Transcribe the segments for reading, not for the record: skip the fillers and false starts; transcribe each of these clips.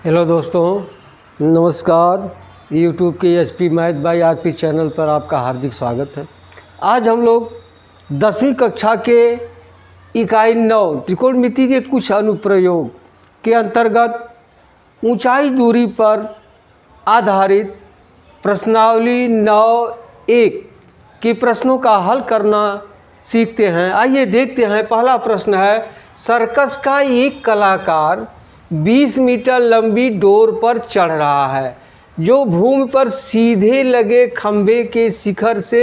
Hello दोस्तों, नमस्कार। YouTube के HP math by RP channel पर आपका हार्दिक स्वागत है। आज हम लोग 10वीं कक्षा के इकाई 9 त्रिकोणमिति के कुछ अनुप्रयोग के अंतर्गत ऊंचाई दूरी पर आधारित प्रश्नावली 9(1) के प्रश्नों का हल करना सीखते हैं। आइए देखते हैं। पहला प्रश्न है, सर्कस का एक कलाकार 20 मीटर लंबी डोर पर चढ़ रहा है जो भूमि पर सीधे लगे खंभे के शिखर से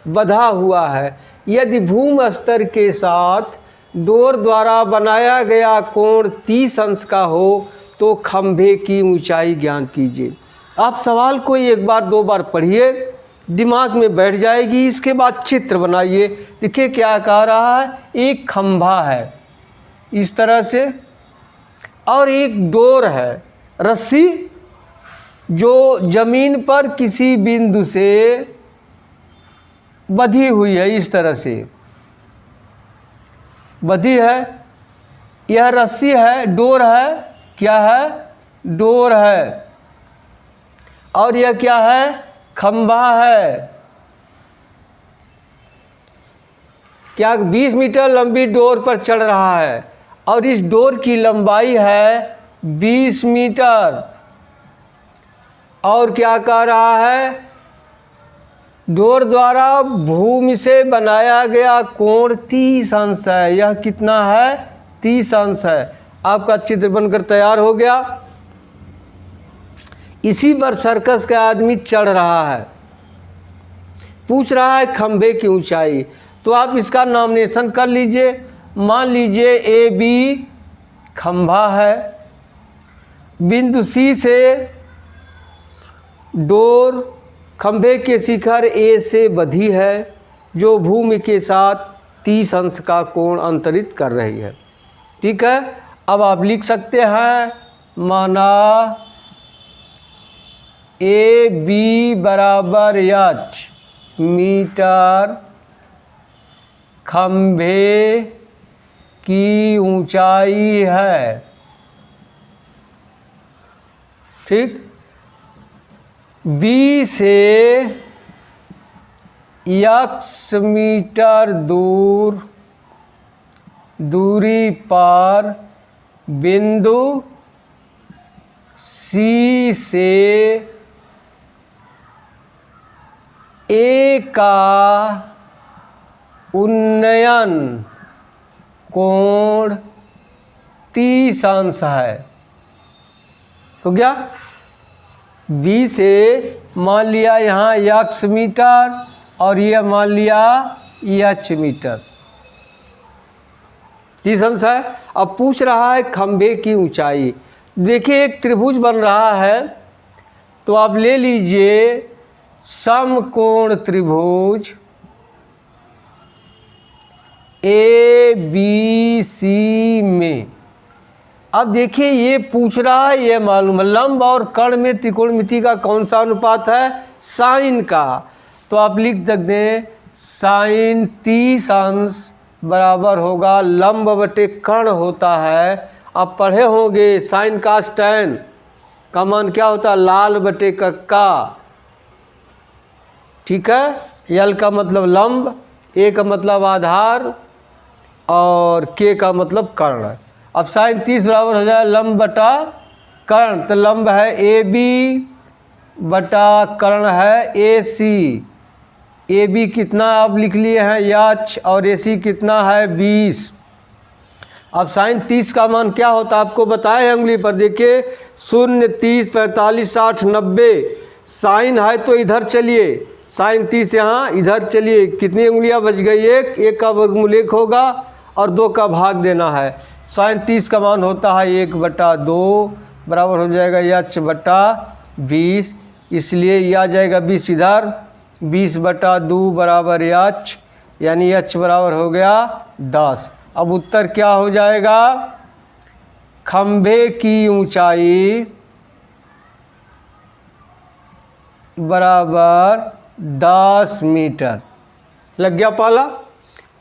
बंधा हुआ है। यदि भूमि स्तर के साथ डोर द्वारा बनाया गया कोण 30 अंश का हो तो खंभे की ऊंचाई ज्ञात कीजिए। आप सवाल को एक बार दो बार पढ़िए, दिमाग में बैठ जाएगी। इसके बाद चित्र बनाइए। देखिए क्या कह रहा है, एक खंभा है इस तरह से और एक डोर है, रस्सी जो जमीन पर किसी बिंदु से बंधी हुई है। इस तरह से बंधी है। यह रस्सी है, डोर है। क्या है? डोर है। और यह क्या है? खंभा है। क्या 20 मीटर लंबी डोर पर चढ़ रहा है और इस डोर की लंबाई है 20 मीटर। और क्या कह रहा है, डोर द्वारा भूमि से बनाया गया कोण 30 अंश है। यह कितना है? 30 अंश है। आपका चित्र बनकर तैयार हो गया। इसी पर सर्कस का आदमी चढ़ रहा है। पूछ रहा है खंभे की ऊंचाई। तो आप इसका नॉमिनेशन कर लीजिए। मान लीजिए ए बी खंभा है, बिंदु सी से डोर खंभे के शिखर ए से बंधी है जो भूमि के साथ 30 अंश का कोण अंतरित कर रही है। ठीक है। अब आप लिख सकते हैं, माना ए बी बराबर एच मीटर खंभे की ऊंचाई है। ठीक। बी से x मीटर दूरी पर बिंदु सी से ए का उन्नयन कोण 30 अंश है। हो गया। बी से मान लिया यहाँ x मीटर और यह मान लिया h मीटर, 30 अंश है। अब पूछ रहा है खंभे की ऊंचाई। देखिए एक त्रिभुज बन रहा है, तो आप ले लीजिए समकोण त्रिभुज ए बी सी में। अब देखिए ये पूछ रहा है, ये मालूम है लंब और कर्ण में त्रिकोणमिति का कौन सा अनुपात है? साइन का। तो आप लिख सकते हैं साइन 30 अंश बराबर होगा लंब बटे कर्ण होता है। आप पढ़े होंगे साइन का टैन का मान क्या होता है? लाल बटे कक्का। ठीक है। यल का मतलब लंब, ए का मतलब आधार और के का मतलब कर्ण। अब साइन 30 बराबर हो जाए लंब बटा कर्ण। तो लंब है ए बी बटा कर्ण है ए सी। ए बी कितना आप लिख लिए हैं h और ए सी कितना है 20। अब साइन 30 का मान क्या होता है आपको बताएं अंगुली पर। देखिए 0, 30, 45, 60, 90। साइन है तो इधर चलिए, साइन 30 यहाँ इधर चलिए। कितनी उंगलियां बच गई? एक का वर्गमूल 1 होगा और 2 का भाग देना है। साइन 30 का मान होता है 1/2 बराबर हो जाएगा h बटा 20। इसलिए यह आ जाएगा 20 इधर, 20/2 बराबर h, यानी h बराबर हो गया 10। अब उत्तर क्या हो जाएगा? खंभे की ऊंचाई बराबर 10 मीटर। लग गया पहला।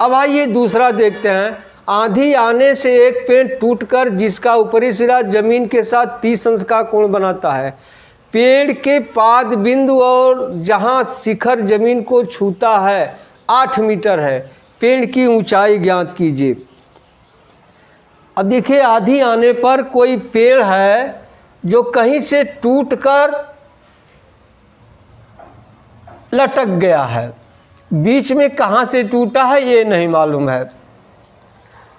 अब आइए दूसरा देखते हैं। आंधी आने से एक पेड़ टूटकर जिसका ऊपरी सिरा जमीन के साथ 30 अंश का कोण बनाता है। पेड़ के पाद बिंदु और जहां शिखर जमीन को छूता है 8 मीटर है। पेड़ की ऊंचाई ज्ञात कीजिए। अब देखिए, आंधी आने पर कोई पेड़ है जो कहीं से टूटकर लटक गया है, बीच में कहाँ से टूटा है ये नहीं मालूम है।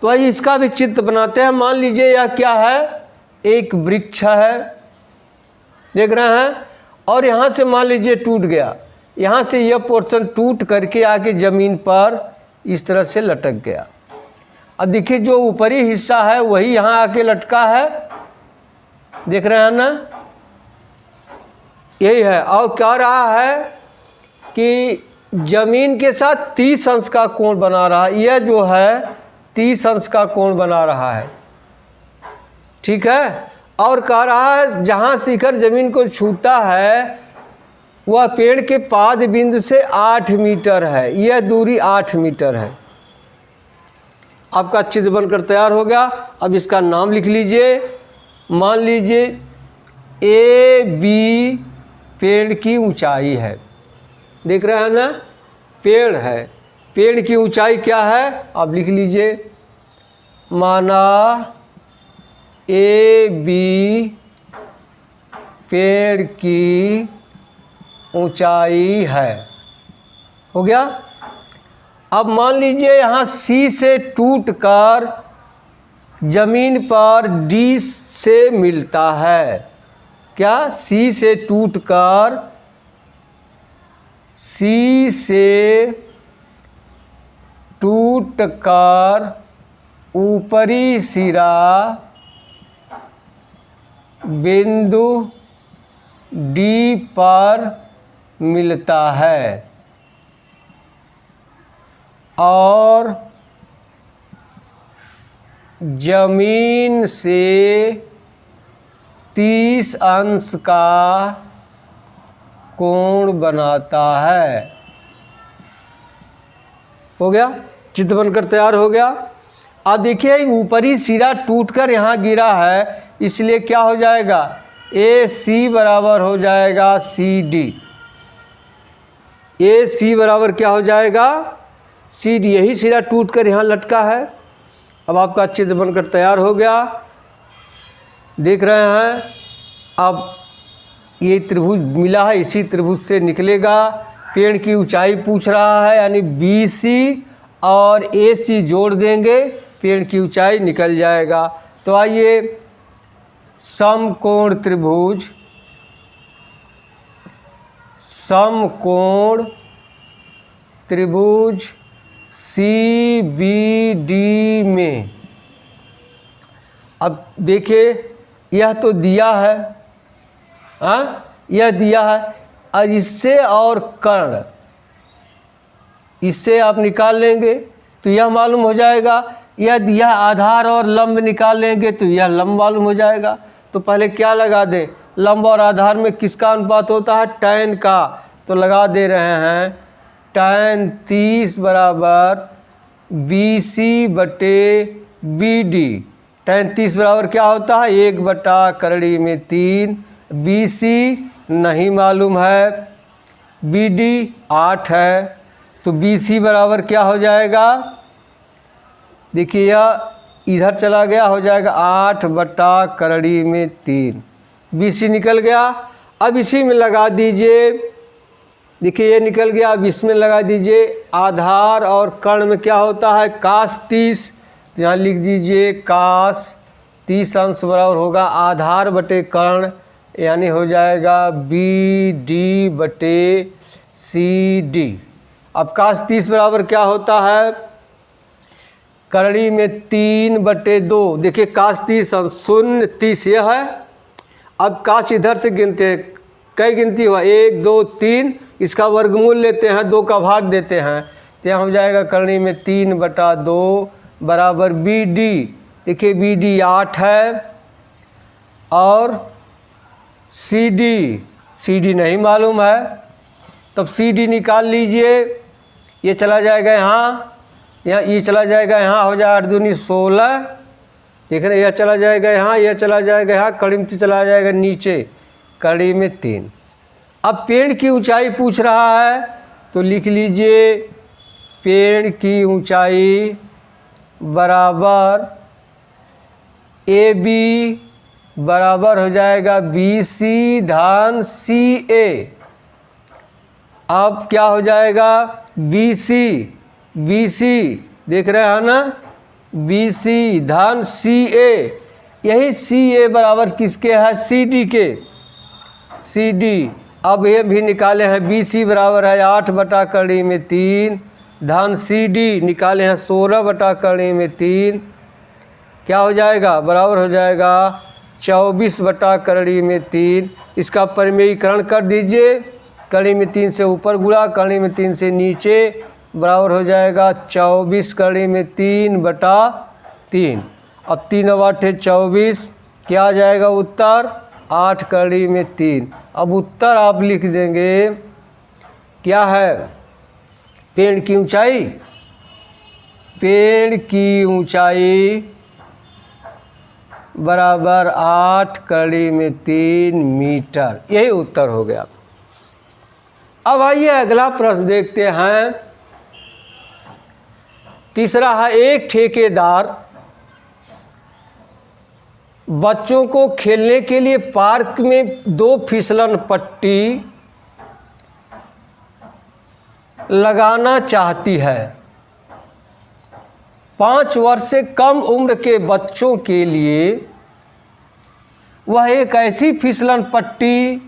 तो आइए इसका भी चित्र बनाते हैं। मान लीजिए यह क्या है, एक वृक्ष है, देख रहे हैं, और यहाँ से मान लीजिए टूट गया, यहाँ से यह पोर्शन टूट करके आके ज़मीन पर इस तरह से लटक गया। अब देखिए जो ऊपरी हिस्सा है वही यहाँ आके लटका है, देख रहे हैं ना, यही है। और कह रहा है कि जमीन के साथ 30 अंश का कोण बना रहा है। यह जो है 30 अंश का कोण बना रहा है, ठीक है। और कह रहा है जहाँ शिखर जमीन को छूता है वह पेड़ के पाद बिंदु से 8 मीटर है। यह दूरी 8 मीटर है। आपका चित्र बनकर तैयार हो गया। अब इसका नाम लिख लीजिए। मान लीजिए AB पेड़ की ऊंचाई है, देख रहे हैं ना, पेड़ है, पेड़ की ऊंचाई क्या है आप लिख लीजिए। माना AB पेड़ की ऊंचाई है, हो गया। अब मान लीजिए यहाँ C से टूटकर जमीन पर D से मिलता है। क्या? C से टूटकर ऊपरी सिरा बिंदु D पर मिलता है और जमीन से 30 अंश का कोण बनाता है। हो गया, चित्र बनकर तैयार हो गया। अब देखिए ऊपरी सिरा टूटकर यहाँ गिरा है, इसलिए क्या हो जाएगा, AC बराबर हो जाएगा CD। AC बराबर क्या हो जाएगा, CD। यही सिरा टूटकर यहाँ लटका है। अब आपका चित्र बनकर तैयार हो गया, देख रहे हैं। अब ये त्रिभुज मिला है, इसी त्रिभुज से निकलेगा। पेड़ की ऊंचाई पूछ रहा है, यानी BC और AC जोड़ देंगे, पेड़ की ऊंचाई निकल जाएगा। तो आइए समकोण त्रिभुज, समकोण त्रिभुज CBD में, अब देखिए यह तो दिया है, हाँ यह दिया है, और इससे और कर्ण इससे आप निकाल लेंगे तो यह मालूम हो जाएगा। यह दिया आधार और लंब निकाल लेंगे तो यह लंब मालूम हो जाएगा। तो पहले क्या लगा दें, लंब और आधार में किसका अनुपात होता है, tan का। तो लगा दे रहे हैं tan 30 बराबर BC बटे BD। tan 30 बराबर क्या होता है, 1/3। BC नहीं मालूम है, BD 8 है, तो BC बराबर क्या हो जाएगा, देखिए यह इधर चला गया, हो जाएगा 8/3। BC निकल गया। अब इसी में लगा दीजिए, देखिए ये निकल गया। अब इसमें लगा दीजिए आधार और कर्ण में क्या होता है, cos 30। तो यहाँ लिख दीजिए cos 30 अंश बराबर होगा आधार बटे कर्ण, यानी हो जाएगा BD बटे CD। अब cos 30 बराबर क्या होता है, करड़ी में 3/2। देखिए cos 30 अंश 0 30 यह है। अब cos इधर से गिनते हैं, कई गिनती हुआ 1 2 3, इसका वर्गमूल लेते हैं, 2 का भाग देते हैं, तो यहाँ हो जाएगा करणी में 3/2 बराबर BD। देखिए BD 8 है और CD नहीं मालूम है, तब CD निकाल लीजिए। ये चला जाएगा यहाँ, यहाँ ये चला जाएगा, यहाँ हो जाएगा 8 दूनी 16, देख रहे हैं, यह चला जाएगा यहाँ, यह चला जाएगा यहाँ, कड़ी में चला जाएगा नीचे, कड़ी में 3। अब पेड़ की ऊंचाई पूछ रहा है तो लिख लीजिए पेड़ की ऊंचाई बराबर AB बराबर हो जाएगा BC धन CA। अब क्या हो जाएगा BC देख रहे हैं ना, BC धन CA, यही CA बराबर किसके है, CD के, CD। अब ये भी निकाले हैं, BC बराबर है 8 बटा कड़ी में 3 धन CD निकाले हैं 16 बटा कड़ी में 3, क्या हो जाएगा, बराबर हो जाएगा 24 बटा कड़ी में 3। इसका परिमेयीकरण कर दीजिए, कड़ी में 3 से ऊपर गुणा, कड़ी में 3 से नीचे, बराबर हो जाएगा 24 कड़ी में 3 बटा 3। अब 3 और 8 है 24, क्या आ जाएगा उत्तर, 8 कड़ी में 3। अब उत्तर आप लिख देंगे क्या है, पेड़ की ऊंचाई, पेड़ की ऊंचाई बराबर 8 कड़ी में 3 मीटर, यही उत्तर हो गया। अब आइए अगला प्रश्न देखते हैं। तीसरा है, एक ठेकेदार बच्चों को खेलने के लिए पार्क में 2 फिसलन पट्टी लगाना चाहती है। 5 वर्ष से कम उम्र के बच्चों के लिए वह एक ऐसी फिसलन पट्टी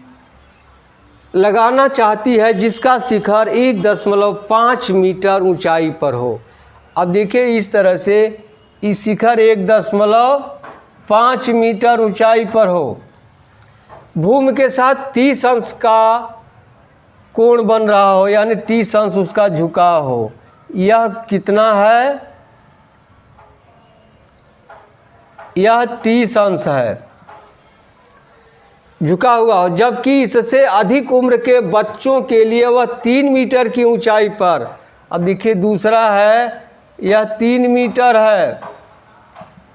लगाना चाहती है जिसका शिखर 1.5 मीटर ऊंचाई पर हो। अब देखिए इस तरह से, इस शिखर 1.5 मीटर ऊंचाई पर हो, भूमि के साथ 30 अंश का कोण बन रहा हो, यानी 30 अंश उसका झुकाव हो। यह कितना है, यह 30 अंश है झुका हुआ हो, जबकि इससे अधिक उम्र के बच्चों के लिए वह 3 मीटर की ऊंचाई पर। अब देखिए दूसरा है, यह 3 मीटर है,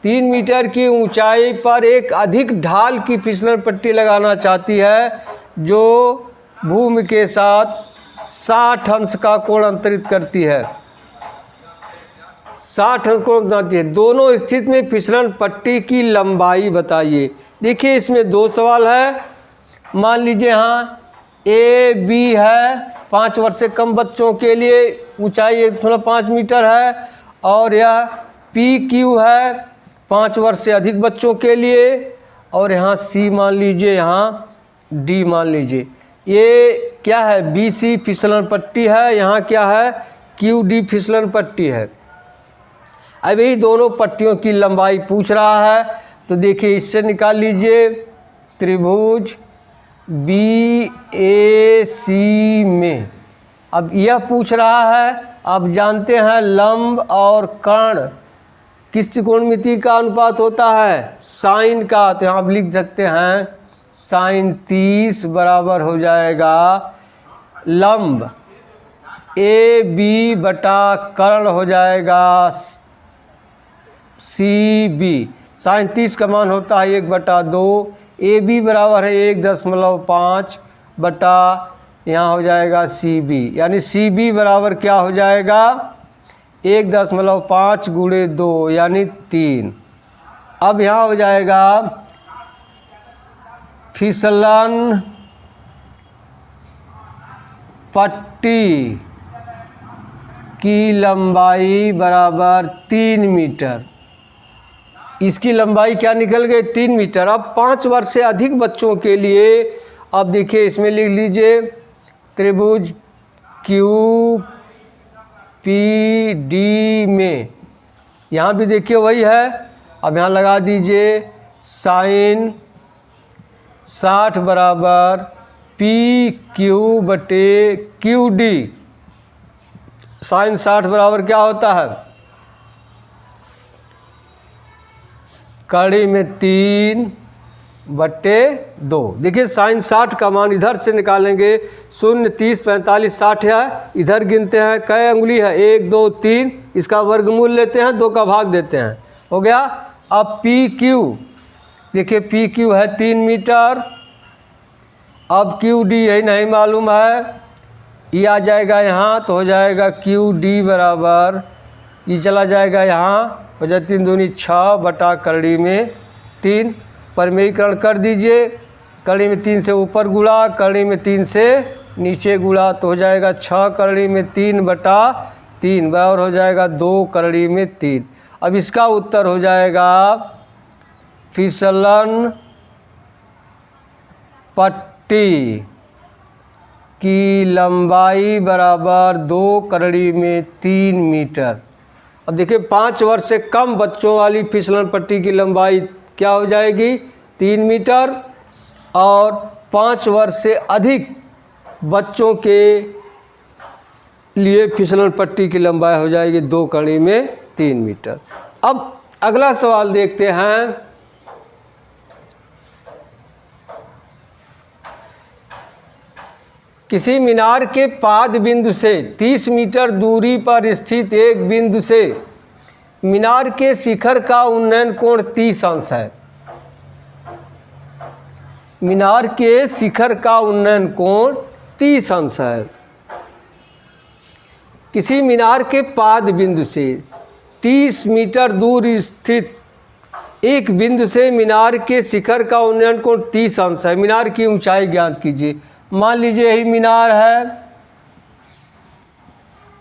3 मीटर की ऊंचाई पर एक अधिक ढाल की फिसलन पट्टी लगाना चाहती है जो भूमि के साथ 60 अंश का कोण अंतरित करती है, 60 अंश कोण बनाती है। दोनों स्थिति में फिसलन पट्टी की लंबाई बताइए। देखिए इसमें 2 सवाल है। मान लीजिए यहाँ AB है, 5 वर्ष से कम बच्चों के लिए ऊंचाई 1.5 मीटर है, और यह PQ है 5 वर्ष से अधिक बच्चों के लिए, और यहाँ C मान लीजिए, यहाँ D मान लीजिए। ये क्या है, BC फिसलन पट्टी है, यहाँ क्या है, QD फिसलन पट्टी है। अब यही दोनों पट्टियों की लंबाई पूछ रहा है, तो देखिए इससे निकाल लीजिए। त्रिभुज BAC में अब यह पूछ रहा है, आप जानते हैं लंब और कर्ण किस त्रिकोणमिति का अनुपात होता है, साइन का। तो यहाँ आप लिख सकते हैं साइन 30 बराबर हो जाएगा लंब AB बटा कर्ण हो जाएगा CB। साइन 30 का मान होता है 1/2, AB बराबर है 1.5 बटा यहाँ हो जाएगा CB, यानी CB बराबर क्या हो जाएगा 1.5 गुणे 2 यानी 3। अब यहाँ हो जाएगा फिसलन पट्टी की लंबाई बराबर 3 मीटर। इसकी लंबाई क्या निकल गई, 3 मीटर। अब 5 वर्ष से अधिक बच्चों के लिए, अब देखिए इसमें लिख लीजिए त्रिभुज QPD में, यहाँ भी देखिए वही है। अब यहाँ लगा दीजिए साइन 60 बराबर PQ बटे QD। साइन 60 बराबर क्या होता है, कड़ी में 3 बटे 2। देखिए साइन 60 का मान इधर से निकालेंगे, 0, 30, 45, 60 है। इधर गिनते हैं कै अंगुली है, 1, 2, 3, इसका वर्गमूल लेते हैं, 2 का भाग देते हैं, हो गया। अब पी क्यू, देखिए पी क्यू है 3 मीटर। अब क्यू डी यही नहीं मालूम है, ये आ जाएगा यहाँ, तो हो जाएगा क्यू डी बराबर, ये चला जाएगा यहाँ, हो जाए 3 दूनी 6 बटा करड़ी में 3। परिमेयीकरण कर दीजिए, करड़ी में 3 से ऊपर गुणा, करड़ी में 3 से नीचे गुणा, तो हो जाएगा 6 करड़ी में 3 बटा 3 बराबर हो जाएगा 2 करड़ी में 3। अब इसका उत्तर हो जाएगा फिसलन पट्टी की लंबाई बराबर 2 करड़ी में 3 मीटर। अब देखिए 5 वर्ष से कम बच्चों वाली फिसलन पट्टी की लंबाई क्या हो जाएगी, 3 मीटर, और 5 वर्ष से अधिक बच्चों के लिए फिसलन पट्टी की लंबाई हो जाएगी 2 करड़ी में 3 मीटर। अब अगला सवाल देखते हैं। किसी मीनार के पाद बिंदु से 30 मीटर दूरी पर स्थित एक बिंदु से मीनार के शिखर का उन्नयन कोण 30 अंश है। मीनार के शिखर का उन्नयन कोण 30 अंश है। किसी मीनार के पाद बिंदु से 30 मीटर दूर स्थित एक बिंदु से मीनार के शिखर का उन्नयन कोण 30 अंश है। मीनार की ऊंचाई ज्ञात कीजिए। मान लीजिए यही मीनार है,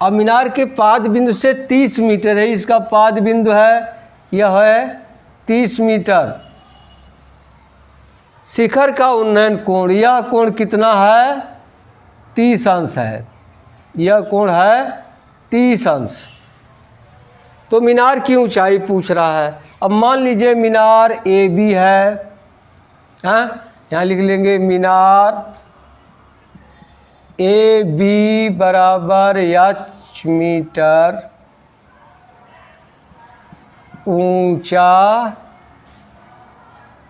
अब मीनार के पाद बिंदु से 30 मीटर है, इसका पाद बिंदु है, यह है 30 मीटर। शिखर का उन्नयन कोण, यह कोण कितना है, 30 अंश है, यह कोण है 30 अंश। तो मीनार की ऊंचाई पूछ रहा है। अब मान लीजिए मीनार ए बी है, यहाँ लिख लेंगे मीनार ए बी बराबर h मीटर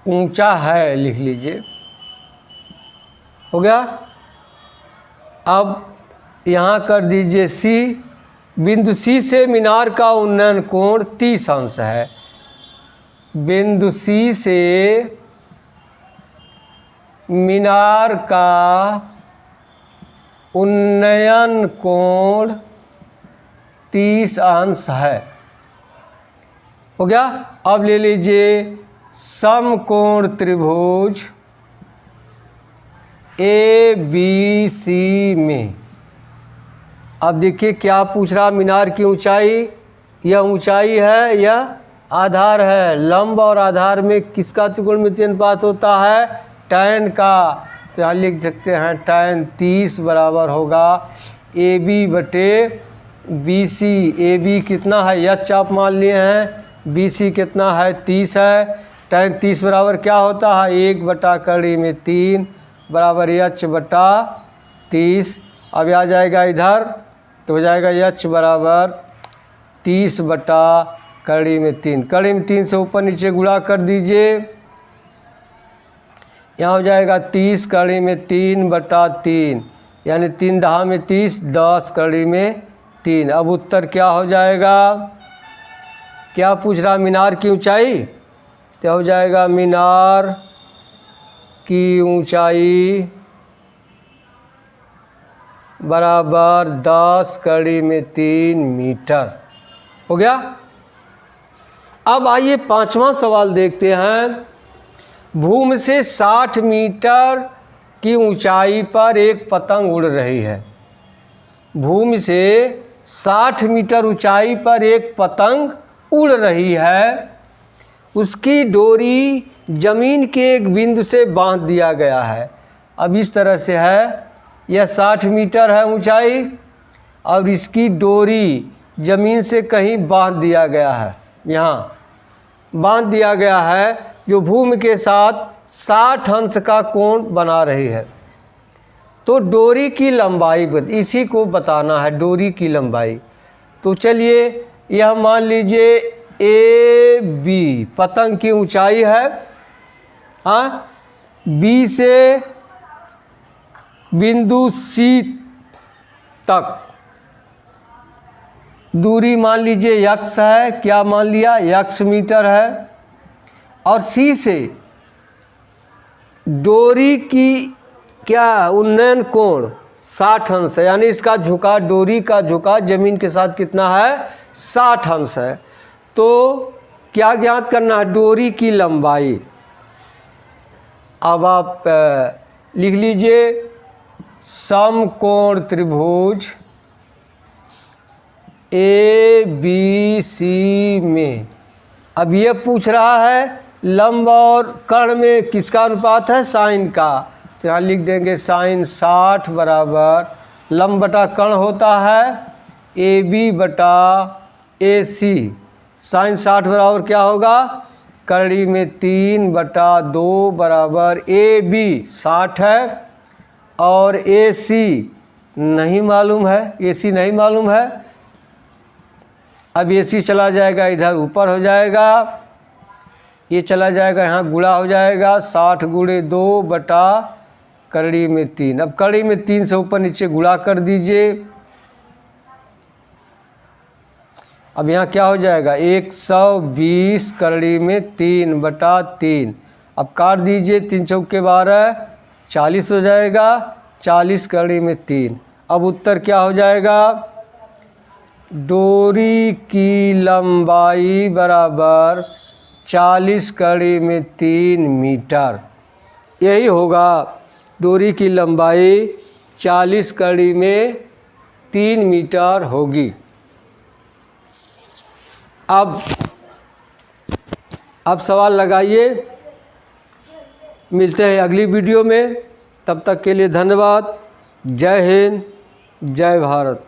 ऊंचा है, लिख लीजिए, हो गया। अब यहाँ कर दीजिए सी, बिंदु सी से मीनार का उन्नयन कोण 30 अंश है। बिंदु सी से मीनार का उन्नयन कोण 30 अंश है, हो गया। अब ले लीजिए समकोण त्रिभुज ए बी सी में। अब देखिए क्या पूछ रहा, मीनार की ऊंचाई, यह ऊंचाई है, यह आधार है। लंब और आधार में किसका त्रिकोणमितीय अनुपात होता है, tan का। तो यहाँ लिख सकते हैं tan 30 बराबर होगा ए बी बटे बी सी। ए बी कितना है, एच आप मान लिए हैं, बी सी कितना है 30 है। tan 30 बराबर क्या होता है, 1 बटा करड़ी में 3 बराबर एच बटा 30। अब आ जाएगा इधर, तो हो जाएगा एच बराबर 30 बटा करड़ी में 3। करड़ी में 3 से ऊपर नीचे गुणा कर दीजिए, यहाँ हो जाएगा 30 करड़ी में 3 बटा 3, यानी 3 दहा में 30, 10 करड़ी में 3। अब उत्तर क्या हो जाएगा, क्या पूछ रहा, मीनार की ऊंचाई, तो हो जाएगा मीनार की ऊंचाई बराबर 10 करड़ी में 3 मीटर, हो गया। अब आइए 5वां सवाल देखते हैं। भूमि से 60 मीटर की ऊंचाई पर एक पतंग उड़ रही है। भूमि से 60 मीटर ऊंचाई पर एक पतंग उड़ रही है। उसकी डोरी जमीन के एक बिंदु से बांध दिया गया है। अब इस तरह से है, यह 60 मीटर है ऊंचाई और इसकी डोरी जमीन से कहीं बांध दिया गया है, यहाँ बांध दिया गया है, जो भूमि के साथ 60 अंश का कोण बना रही है। तो डोरी की लंबाई इसी को बताना है, डोरी की लंबाई। तो चलिए यह मान लीजिए ए बी पतंग की ऊंचाई है, हाँ, बी से बिंदु सी तक दूरी मान लीजिए x है, क्या मान लिया, x मीटर है। और सी से डोरी की क्या उन्नयन कोण 60 अंश है, यानी इसका झुकाव, डोरी का झुकाव जमीन के साथ कितना है, 60 अंश है। तो क्या ज्ञात करना है, डोरी की लंबाई। अब आप लिख लीजिए समकोण त्रिभुज ए बी सी में, अब ये पूछ रहा है लंब और कर्ण में किसका अनुपात है, साइन का। तो यहाँ लिख देंगे साइन 60 बराबर लंब बटा कर्ण होता है ए बी बटा ए सी। साइन 60 बराबर क्या होगा, करड़ी में 3 बटा 2 बराबर ए बी 60 है और ए सी नहीं मालूम है, ए सी नहीं मालूम है। अब ए सी चला जाएगा इधर ऊपर हो जाएगा, ये चला जाएगा यहाँ गुणा हो जाएगा 60 गुणे 2 बटा करड़ी में 3। अब करड़ी में 3 से ऊपर नीचे गुणा कर दीजिए। अब यहाँ क्या हो जाएगा 120 करड़ी में 3 बटा 3। अब काट दीजिए, 3 चौके 12 40 हो जाएगा, 40 करड़ी में 3। अब उत्तर क्या हो जाएगा, डोरी की लंबाई बराबर 40 करड़ी में 3 मीटर। यही होगा, डोरी की लंबाई 40 करड़ी में 3 मीटर होगी। अब सवाल लगाइए, मिलते हैं अगली वीडियो में। तब तक के लिए धन्यवाद। जय हिंद, जय भारत।